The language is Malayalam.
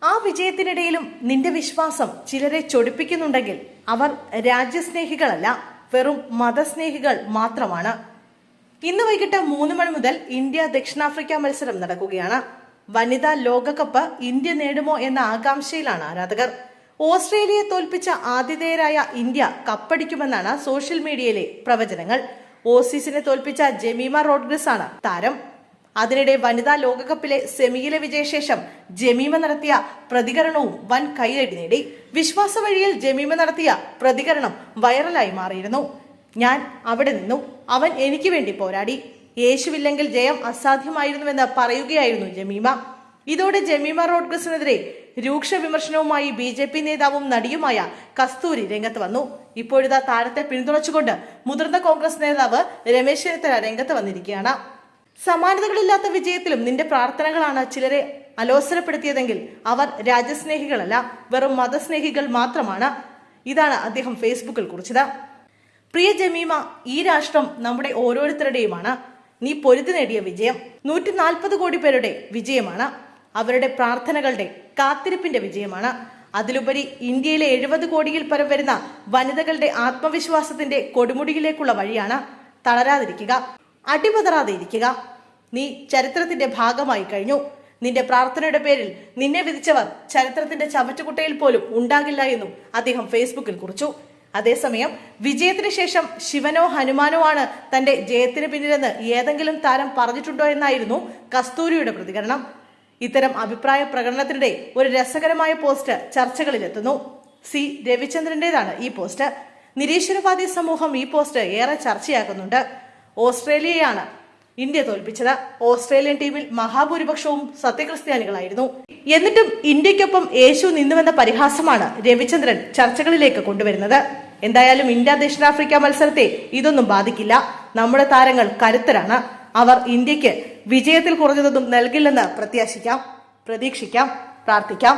ആ വിജയത്തിനിടയിലും നിന്റെ വിശ്വാസം ചിലരെ ചൊടിപ്പിക്കുന്നുണ്ടെങ്കിൽ അവർ രാജ്യസ്നേഹികളല്ല, വെറും മതസ്നേഹികൾ മാത്രമാണ്. ഇന്ന് വൈകിട്ട് 3 മണി മുതൽ ഇന്ത്യ ദക്ഷിണാഫ്രിക്ക മത്സരം നടക്കുകയാണ്. വനിതാ ലോകകപ്പ് ഇന്ത്യ നേടുമോ എന്ന ആകാംക്ഷയിലാണ് ആരാധകർ. ഓസ്ട്രേലിയയെ തോൽപ്പിച്ച ആതിഥേയരായ ഇന്ത്യ കപ്പടിക്കുമെന്നാണ് സോഷ്യൽ മീഡിയയിലെ പ്രവചനങ്ങൾ. ഓസീസിനെ തോൽപ്പിച്ച ജമീമ റോഡ്രിഗസ് ആണ് താരം. അതിനിടെ വനിതാ ലോകകപ്പിലെ സെമിയിലെ വിജയശേഷം ജമീമ നടത്തിയ പ്രതികരണവും വൻ കൈയടി നേടി. വിശ്വാസ വഴിയിൽ ജമീമ നടത്തിയ പ്രതികരണം വൈറലായി മാറിയിരുന്നു. ഞാൻ അവിടെ നിന്നു, അവൻ എനിക്ക് വേണ്ടി പോരാടി, യേശുവില്ലെങ്കിൽ ജയം അസാധ്യമായിരുന്നുവെന്ന് പറയുകയായിരുന്നു ജമീമ. ഇതോടെ ജമീമ റോഡ്രിഗസിനെതിരെ രൂക്ഷ വിമർശനവുമായി BJP നേതാവും നടിയുമായ കസ്തൂരി രംഗത്ത് വന്നു. ഇപ്പോഴിതാ താരത്തെ പിന്തുണച്ചുകൊണ്ട് മുതിർന്ന കോൺഗ്രസ് നേതാവ് രമേശ് ചെന്നിത്തല രംഗത്ത് വന്നിരിക്കുകയാണ്. സമാനതകളില്ലാത്ത വിജയത്തിലും നിന്റെ പ്രാർത്ഥനകളാണ് ചിലരെ അലോസരപ്പെടുത്തിയതെങ്കിൽ അവർ രാജ്യസ്നേഹികളല്ല, വെറും മതസ്നേഹികൾ മാത്രമാണ്. ഇതാണ് അദ്ദേഹം ഫേസ്ബുക്കിൽ കുറിച്ചത്. പ്രിയ ജമീമ, ഈ രാഷ്ട്രം നമ്മുടെ ഓരോരുത്തരുടെയുമാണ്. നീ പൊരുതി നേടിയ വിജയം 140 കോടി പേരുടെ വിജയമാണ്. അവരുടെ പ്രാർത്ഥനകളുടെ, കാത്തിരിപ്പിന്റെ വിജയമാണ്. അതിലുപരി ഇന്ത്യയിലെ 70 കോടിയിൽ പരം വരുന്ന വനിതകളുടെ ആത്മവിശ്വാസത്തിന്റെ കൊടുമുടിയിലേക്കുള്ള വഴിയാണ്. തളരാതിരിക്കുക, അടിപതറാതെ ഇരിക്കുക. നീ ചരിത്രത്തിന്റെ ഭാഗമായി കഴിഞ്ഞു. നിന്റെ പ്രാർത്ഥനയുടെ പേരിൽ നിന്നെ വിധിച്ചവർ ചരിത്രത്തിന്റെ ചവറ്റുകുട്ടയിൽ പോലും ഉണ്ടാകില്ല എന്നും അദ്ദേഹം ഫേസ്ബുക്കിൽ കുറിച്ചു. അതേസമയം വിജയത്തിന് ശേഷം ശിവനോ ഹനുമാനോ ആണ് തന്റെ ജയത്തിന് പിന്നിലെന്ന് ഏതെങ്കിലും താരം പറഞ്ഞിട്ടുണ്ടോ എന്നായിരുന്നു കസ്തൂരിയുടെ പ്രതികരണം. ഇത്തരം അഭിപ്രായ പ്രകടനത്തിനിടെ ഒരു രസകരമായ പോസ്റ്റ് ചർച്ചകളിലെത്തുന്നു. സി രവിചന്ദ്രന്റേതാണ് ഈ പോസ്റ്റ്. നിരീശ്വരവാദി സമൂഹം ഈ പോസ്റ്റ് ഏറെ ചർച്ചയാക്കുന്നുണ്ട്. ഓസ്ട്രേലിയയാണ് ഇന്ത്യ തോൽപ്പിച്ചത്. ഓസ്ട്രേലിയൻ ടീമിൽ മഹാഭൂരിപക്ഷവും സത്യക്രിസ്ത്യാനികളായിരുന്നു. എന്നിട്ടും ഇന്ത്യക്കൊപ്പം യേശു നിന്നുവെന്ന പരിഹാസമാണ് രവിചന്ദ്രൻ ചർച്ചകളിലേക്ക് കൊണ്ടുവരുന്നത്. എന്തായാലും ഇന്ത്യ ദക്ഷിണാഫ്രിക്ക മത്സരത്തെ ഇതൊന്നും ബാധിക്കില്ല. നമ്മുടെ താരങ്ങൾ കരുത്തരാണ്. അവർ ഇന്ത്യക്ക് വിജയത്തിൽ കുറഞ്ഞതൊന്നും നൽകില്ലെന്ന് പ്രത്യാശിക്കാം, പ്രതീക്ഷിക്കാം, പ്രാർത്ഥിക്കാം.